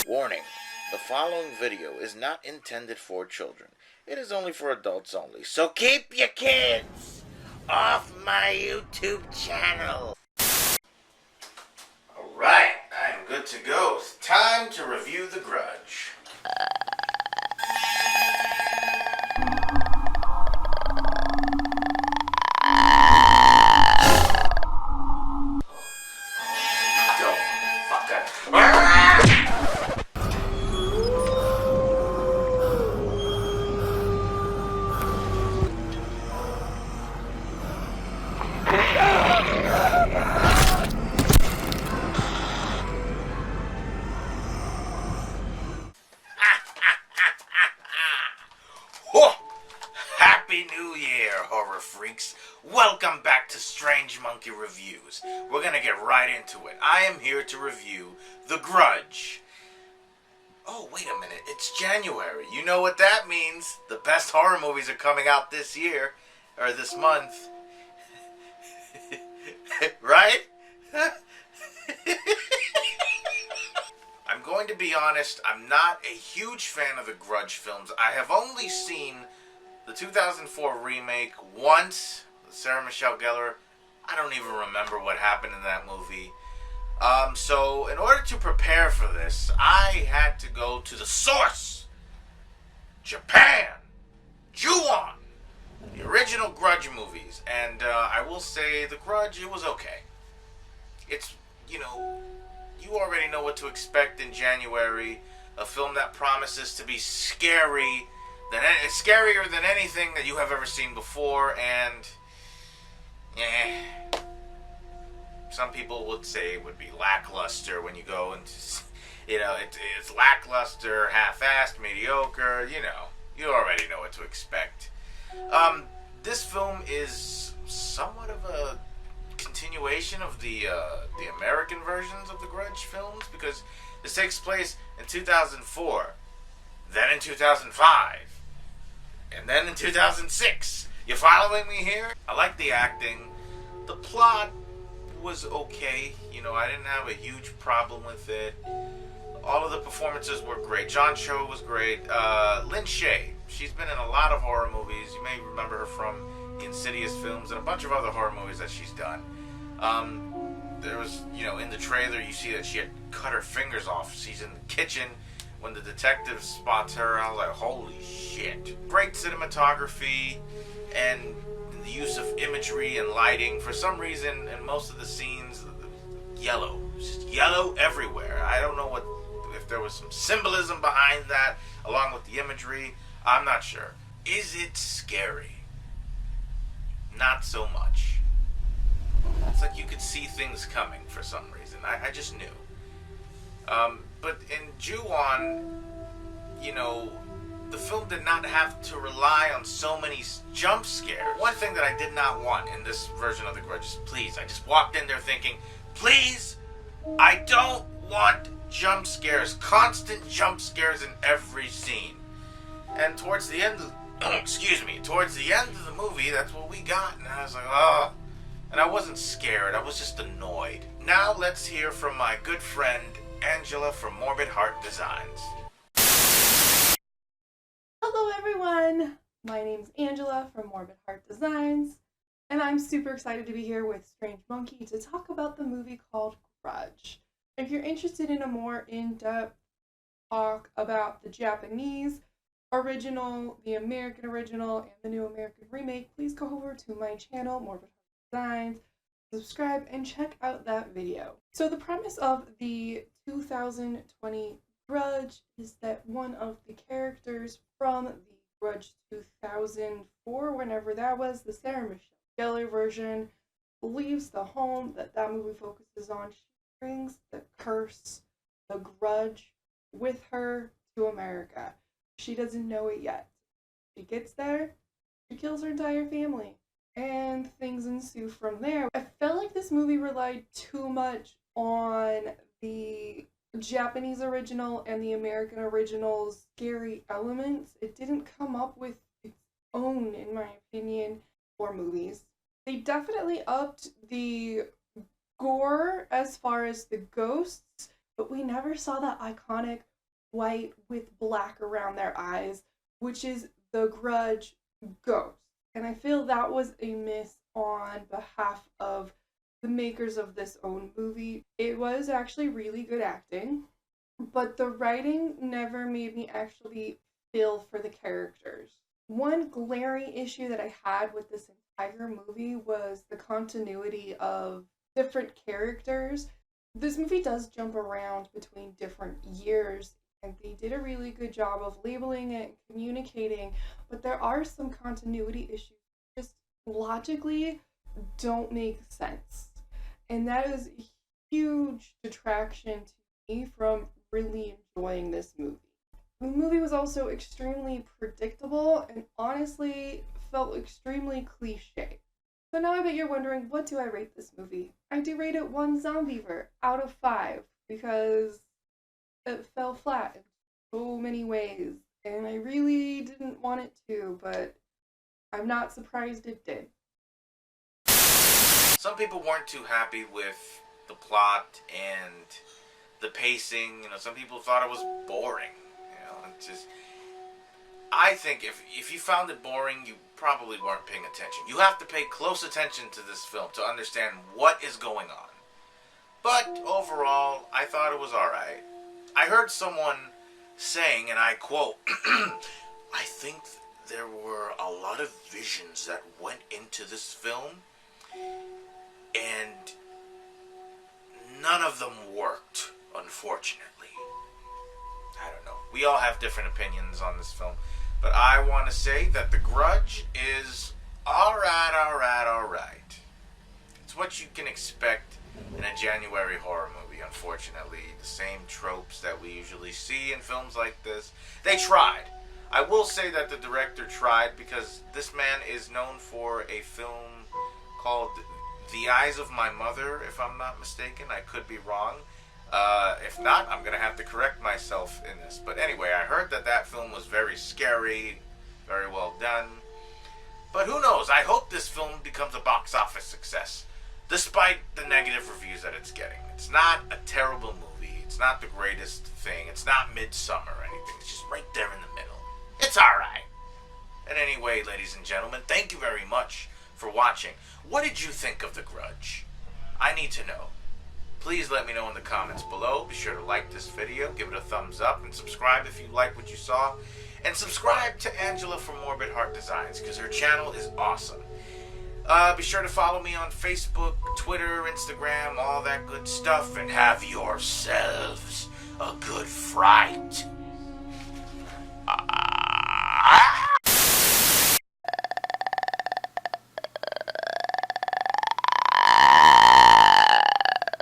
Warning, the following video is not intended for children. It is only for adults only. So keep your kids off my YouTube channel. Alright, I'm good to go. It's time to review The Grudge. Happy New Year, horror freaks. Welcome back to Strange Monkey Reviews. We're gonna get right into it. I am here to review The Grudge. Oh, wait a minute. It's January. You know what that means. The best horror movies are coming out this year. Or this month. Right? I'm going to be honest, I'm not a huge fan of the Grudge films. I have only seen the 2004 remake once, Sarah Michelle Gellar. I don't even remember what happened in that movie. So in order to prepare for this, I had to go to the source. Japan. Ju-on. The original Grudge movies. And I will say, The Grudge, it was okay. It's, you already know what to expect in January. A film that promises to be scary. Scarier than anything that you have ever seen before, and some people would say it would be lackluster when you go into, it's lackluster, half-assed, mediocre, you already know what to expect. This film is somewhat of a continuation of the American versions of the Grudge films, because this takes place in 2004, then in 2005, and then in 2006. You following me here? I like the acting. The plot was okay. I didn't have a huge problem with it. All of the performances were great. John Cho was great. Lin Shaye, she's been in a lot of horror movies. You may remember her from the Insidious films and a bunch of other horror movies that she's done. There was, in the trailer you see that she had cut her fingers off. She's in the kitchen. When the detective spots her, I was like, holy shit. Great cinematography and the use of imagery and lighting. For some reason, in most of the scenes, yellow. Just yellow everywhere. I don't know if there was some symbolism behind that, along with the imagery. I'm not sure. Is it scary? Not so much. It's like you could see things coming for some reason. I just knew. But in Ju-on, the film did not have to rely on so many jump scares. One thing that I did not want in this version of The Grudge is, please, I just walked in there thinking, please, I don't want jump scares, constant jump scares in every scene. And towards the end of, towards the end of the movie, that's what we got, and I was like, oh. And I wasn't scared, I was just annoyed. Now let's hear from my good friend, Angela from Morbid Heart Designs. Hello everyone! My name's Angela from Morbid Heart Designs, and I'm super excited to be here with Strange Monkey to talk about the movie called Grudge. If you're interested in a more in-depth talk about the Japanese original, the American original, and the new American remake, please go over to my channel, Morbid Heart Designs, subscribe, and check out that video. So the premise of the 2020 Grudge is that one of the characters from the Grudge 2004, whenever that was, the Sarah Michelle Gellar version, leaves the home that movie focuses on. She brings the curse, the grudge, with her to America. She doesn't know it yet. She gets there, she kills her entire family, and things ensue from there. I felt like this movie relied too much on the Japanese original and the American original's scary elements. It didn't come up with its own, in my opinion, horror movies. They definitely upped the gore as far as the ghosts, but we never saw that iconic white with black around their eyes, which is the Grudge ghost. And I feel that was a miss on behalf of the makers of this own movie. It was actually really good acting, but the writing never made me actually feel for the characters. One glaring issue that I had with this entire movie was the continuity of different characters. This movie does jump around between different years, and they did a really good job of labeling it and communicating, but there are some continuity issues just logically don't make sense. And that is a huge detraction to me from really enjoying this movie. The movie was also extremely predictable and honestly felt extremely cliche. So now I bet you're wondering, what do I rate this movie? I do rate it 1 Zombiever out of 5 because it fell flat in so many ways and I really didn't want it to, but I'm not surprised it did. Some people weren't too happy with the plot and the pacing. Some people thought it was boring. It's just, I think if you found it boring, you probably weren't paying attention. You have to pay close attention to this film to understand what is going on. But overall, I thought it was alright. I heard someone saying, and I quote, I think there were a lot of visions that went into this film, and none of them worked, unfortunately. I don't know. We all have different opinions on this film, but I want to say that The Grudge is alright. It's what you can expect in a January horror movie, unfortunately. The same tropes that we usually see in films like this. They tried. I will say that the director tried, because this man is known for a film called The Eyes of My Mother, if I'm not mistaken. I could be wrong. If not, I'm going to have to correct myself in this. But anyway, I heard that film was very scary, very well done. But who knows? I hope this film becomes a box office success, despite the negative reviews that it's getting. It's not a terrible movie. It's not the greatest thing. It's not Midsummer or anything. It's just right there in the middle. It's alright. And anyway, ladies and gentlemen, thank you very much for watching. What did you think of The Grudge? I need to know. Please let me know in the comments below. Be sure to like this video, give it a thumbs up, and subscribe if you like what you saw. And subscribe to Angela from Morbid Heart Designs, because her channel is awesome. Be sure to follow me on Facebook, Twitter, Instagram, all that good stuff, and have yourselves a good fright.